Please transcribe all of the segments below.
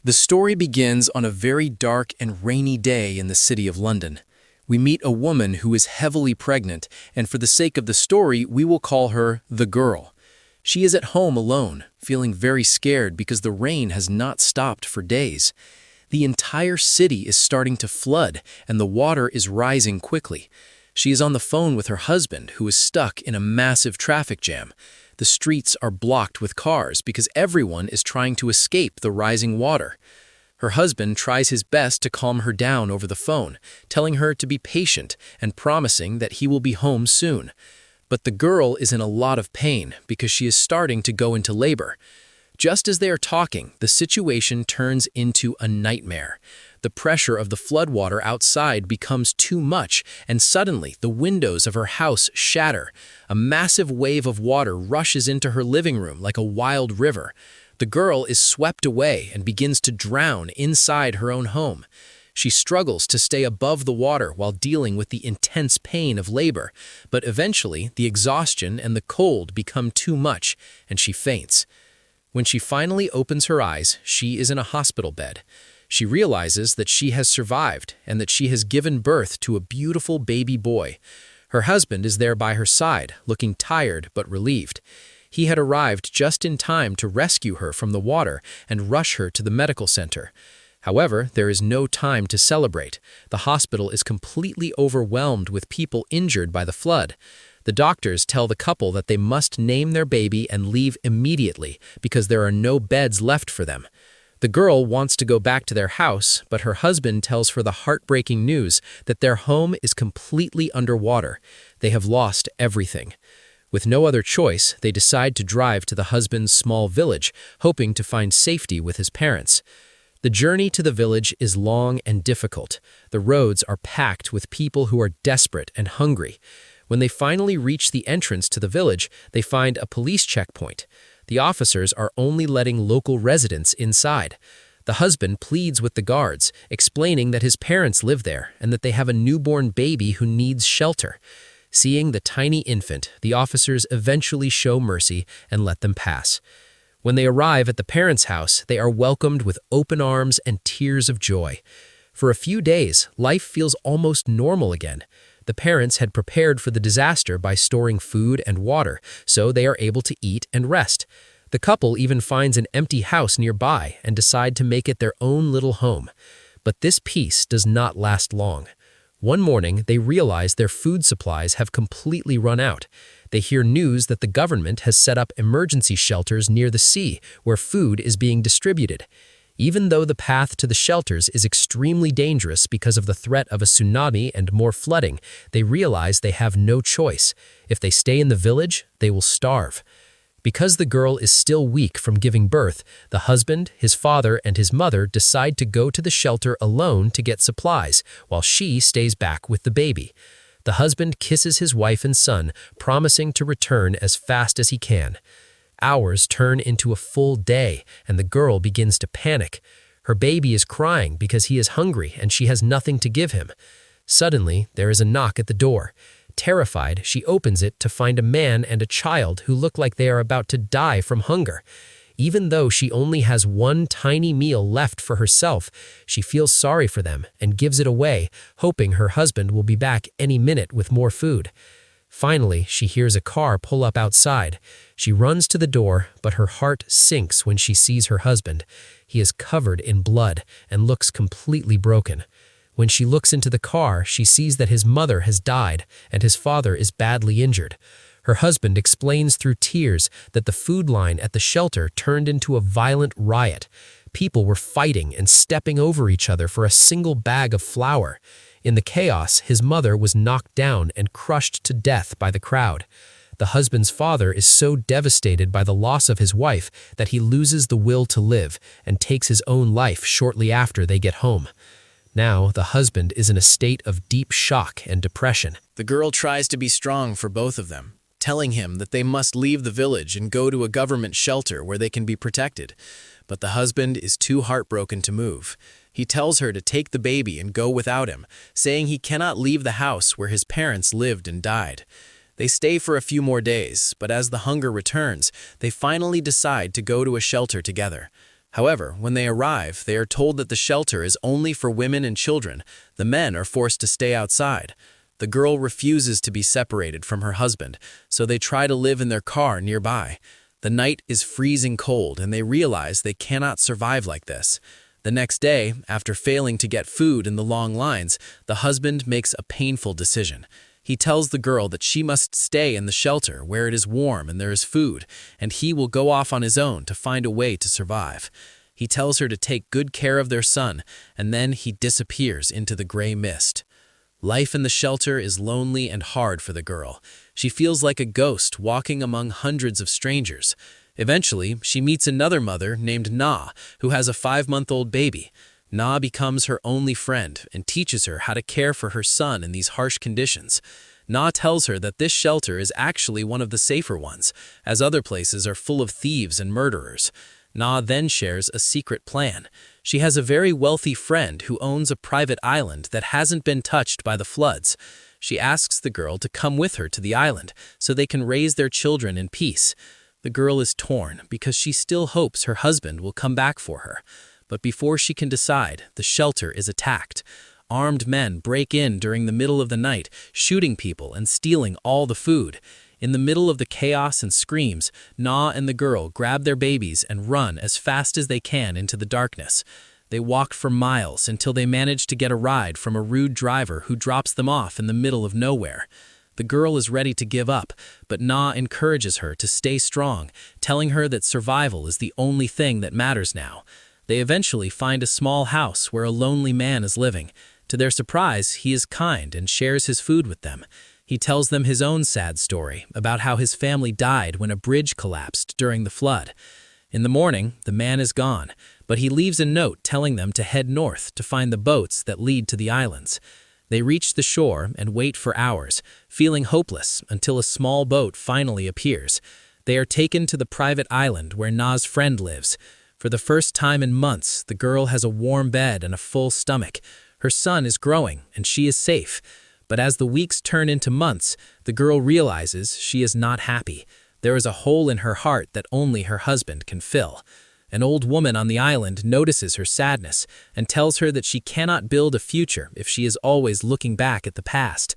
The story begins on a very dark and rainy day in the city of London. We meet a woman who is heavily pregnant, and for the sake of the story, we will call her the girl. She is at home alone, feeling very scared because the rain has not stopped for days. The entire city is starting to flood, and the water is rising quickly. She is on the phone with her husband, who is stuck in a massive traffic jam. The streets are blocked with cars because everyone is trying to escape the rising water. Her husband tries his best to calm her down over the phone, telling her to be patient and promising that he will be home soon. But the girl is in a lot of pain because she is starting to go into labor. Just as they are talking, the situation turns into a nightmare. The pressure of the floodwater outside becomes too much, and suddenly the windows of her house shatter. A massive wave of water rushes into her living room like a wild river. The girl is swept away and begins to drown inside her own home. She struggles to stay above the water while dealing with the intense pain of labor, but eventually the exhaustion and the cold become too much, and she faints. When she finally opens her eyes, she is in a hospital bed. She realizes that she has survived and that she has given birth to a beautiful baby boy. Her husband is there by her side, looking tired but relieved. He had arrived just in time to rescue her from the water and rush her to the medical center. However, there is no time to celebrate. The hospital is completely overwhelmed with people injured by the flood. The doctors tell the couple that they must name their baby and leave immediately because there are no beds left for them. The girl wants to go back to their house, but her husband tells her the heartbreaking news that their home is completely underwater. They have lost everything. With no other choice, they decide to drive to the husband's small village, hoping to find safety with his parents. The journey to the village is long and difficult. The roads are packed with people who are desperate and hungry. When they finally reach the entrance to the village, they find a police checkpoint. The officers are only letting local residents inside. The husband pleads with the guards, explaining that his parents live there and that they have a newborn baby who needs shelter. Seeing the tiny infant, the officers eventually show mercy and let them pass. When they arrive at the parents' house, they are welcomed with open arms and tears of joy. For a few days, life feels almost normal again. The parents had prepared for the disaster by storing food and water, so they are able to eat and rest. The couple even finds an empty house nearby and decide to make it their own little home. But this peace does not last long. One morning, they realize their food supplies have completely run out. They hear news that the government has set up emergency shelters near the sea where food is being distributed. Even though the path to the shelters is extremely dangerous because of the threat of a tsunami and more flooding, they realize they have no choice. If they stay in the village, they will starve. Because the girl is still weak from giving birth, the husband, his father, and his mother decide to go to the shelter alone to get supplies, while she stays back with the baby. The husband kisses his wife and son, promising to return as fast as he can. Hours turn into a full day, and the girl begins to panic. Her baby is crying because he is hungry and she has nothing to give him. Suddenly, there is a knock at the door. Terrified, she opens it to find a man and a child who look like they are about to die from hunger. Even though she only has one tiny meal left for herself, she feels sorry for them and gives it away, hoping her husband will be back any minute with more food. Finally, she hears a car pull up outside. She runs to the door, but her heart sinks when she sees her husband. He is covered in blood and looks completely broken. When she looks into the car, she sees that his mother has died and his father is badly injured. Her husband explains through tears that the food line at the shelter turned into a violent riot. People were fighting and stepping over each other for a single bag of flour. In the chaos, his mother was knocked down and crushed to death by the crowd. The husband's father is so devastated by the loss of his wife that he loses the will to live and takes his own life shortly after they get home. Now, the husband is in a state of deep shock and depression. The girl tries to be strong for both of them, telling him that they must leave the village and go to a government shelter where they can be protected. But the husband is too heartbroken to move. He tells her to take the baby and go without him, saying he cannot leave the house where his parents lived and died. They stay for a few more days, but as the hunger returns, they finally decide to go to a shelter together. However, when they arrive, they are told that the shelter is only for women and children. The men are forced to stay outside. The girl refuses to be separated from her husband, so they try to live in their car nearby. The night is freezing cold, and they realize they cannot survive like this. The next day, after failing to get food in the long lines, the husband makes a painful decision. He tells the girl that she must stay in the shelter where it is warm and there is food, and he will go off on his own to find a way to survive. He tells her to take good care of their son, and then he disappears into the gray mist. Life in the shelter is lonely and hard for the girl. She feels like a ghost walking among hundreds of strangers. Eventually, she meets another mother named Na, who has a 5-month-old baby. Na becomes her only friend and teaches her how to care for her son in these harsh conditions. Na tells her that this shelter is actually one of the safer ones, as other places are full of thieves and murderers. Na then shares a secret plan. She has a very wealthy friend who owns a private island that hasn't been touched by the floods. She asks the girl to come with her to the island so they can raise their children in peace. The girl is torn because she still hopes her husband will come back for her. But before she can decide, the shelter is attacked. Armed men break in during the middle of the night, shooting people and stealing all the food. In the middle of the chaos and screams, Na and the girl grab their babies and run as fast as they can into the darkness. They walk for miles until they manage to get a ride from a rude driver who drops them off in the middle of nowhere. The girl is ready to give up, but Na encourages her to stay strong, telling her that survival is the only thing that matters now. They eventually find a small house where a lonely man is living. To their surprise, he is kind and shares his food with them. He tells them his own sad story about how his family died when a bridge collapsed during the flood. In the morning, the man is gone, but he leaves a note telling them to head north to find the boats that lead to the islands. They reach the shore and wait for hours, feeling hopeless until a small boat finally appears. They are taken to the private island where Na's friend lives. For the first time in months, the girl has a warm bed and a full stomach. Her son is growing, and she is safe. But as the weeks turn into months, the girl realizes she is not happy. There is a hole in her heart that only her husband can fill. An old woman on the island notices her sadness and tells her that she cannot build a future if she is always looking back at the past.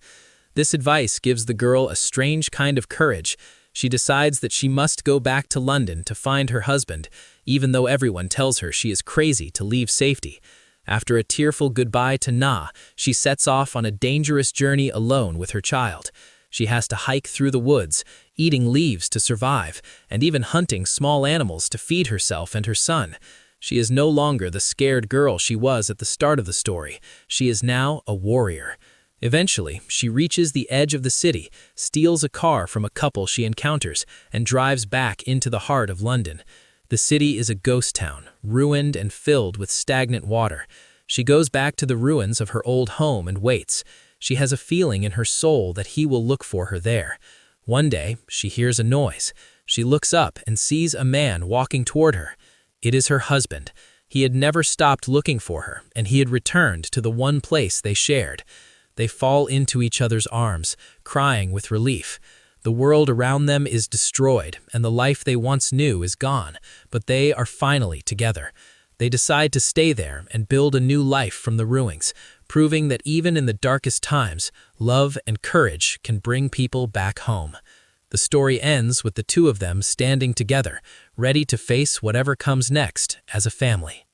This advice gives the girl a strange kind of courage. She decides that she must go back to London to find her husband, even though everyone tells her she is crazy to leave safety. After a tearful goodbye to Na, she sets off on a dangerous journey alone with her child. She has to hike through the woods, eating leaves to survive, and even hunting small animals to feed herself and her son. She is no longer the scared girl she was at the start of the story. She is now a warrior. Eventually, she reaches the edge of the city, steals a car from a couple she encounters, and drives back into the heart of London. The city is a ghost town, ruined and filled with stagnant water. She goes back to the ruins of her old home and waits. She has a feeling in her soul that he will look for her there. One day, she hears a noise. She looks up and sees a man walking toward her. It is her husband. He had never stopped looking for her, and he had returned to the one place they shared. They fall into each other's arms, crying with relief. The world around them is destroyed, and the life they once knew is gone, but they are finally together. They decide to stay there and build a new life from the ruins, proving that even in the darkest times, love and courage can bring people back home. The story ends with the two of them standing together, ready to face whatever comes next as a family.